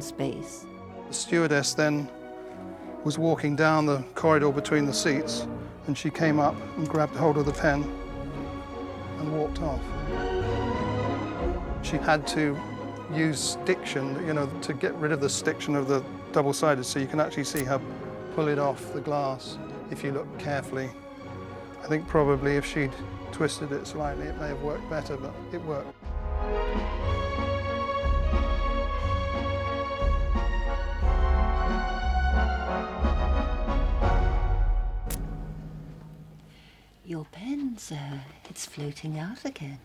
space. The stewardess then was walking down the corridor between the seats, and she came up and grabbed hold of the pen and walked off. She had to use stiction, to get rid of the stiction of the double-sided, so you can actually see her pull it off the glass if you look carefully. I think probably if she'd twisted it slightly, it may have worked better, but it worked. Your pen, sir, it's floating out again.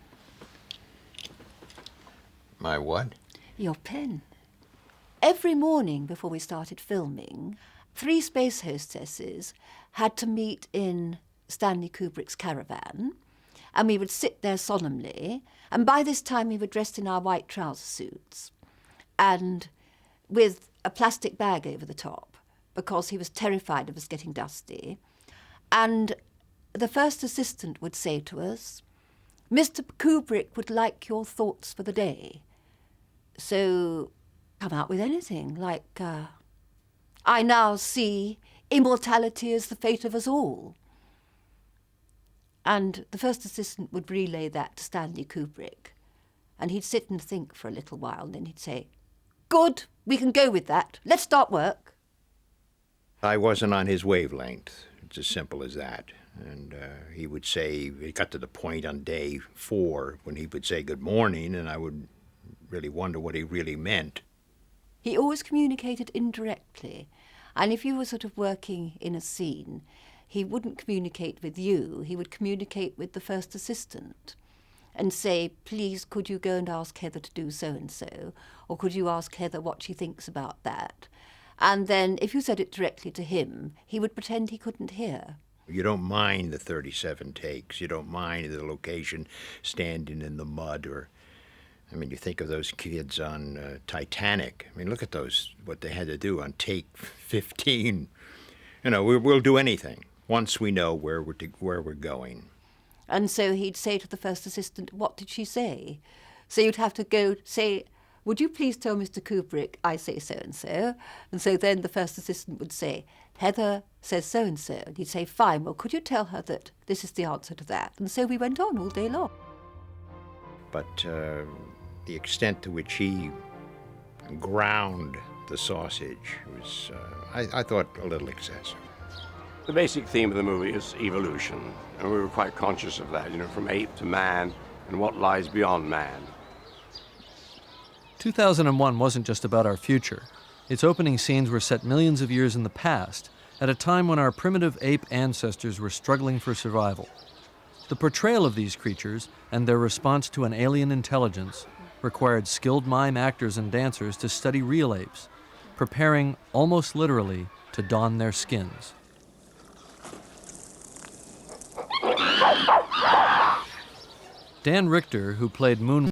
My what? Your pen. Every morning before we started filming, 3 space hostesses had to meet in Stanley Kubrick's caravan, and we would sit there solemnly, and by this time we were dressed in our white trouser suits and with a plastic bag over the top because he was terrified of us getting dusty. And the first assistant would say to us, "Mr. Kubrick would like your thoughts for the day." So come out with anything, like, "I now see immortality is the fate of us all." And the first assistant would relay that to Stanley Kubrick, and he'd sit and think for a little while, and then he'd say, "Good, we can go with that. Let's start work." I wasn't on his wavelength. It's as simple as that. And he would say, it got to the point on day 4 when he would say good morning, and I would really wonder what he really meant. He always communicated indirectly, and if you were sort of working in a scene, he wouldn't communicate with you, he would communicate with the first assistant and say, "Please, could you go and ask Heather to do so-and-so, or could you ask Heather what she thinks about that?" And then if you said it directly to him, he would pretend he couldn't hear. You don't mind the 37 takes. You don't mind the location standing in the mud or... I mean, you think of those kids on Titanic. I mean, look at those, what they had to do on take 15. We'll do anything once we know where we're going. And so he'd say to the first assistant, "What did she say?" So you'd have to go say, "Would you please tell Mr. Kubrick I say so-and-so?" And so then the first assistant would say, "Heather says so-and-so." And he'd say, "Fine, well, could you tell her that this is the answer to that?" And so we went on all day long. But the extent to which he ground the sausage was, I thought, a little excessive. The basic theme of the movie is evolution, and we were quite conscious of that, from ape to man and what lies beyond man. 2001 wasn't just about our future. Its opening scenes were set millions of years in the past, at a time when our primitive ape ancestors were struggling for survival. The portrayal of these creatures and their response to an alien intelligence required skilled mime actors and dancers to study real apes, preparing, almost literally, to don their skins. Dan Richter, who played Moon,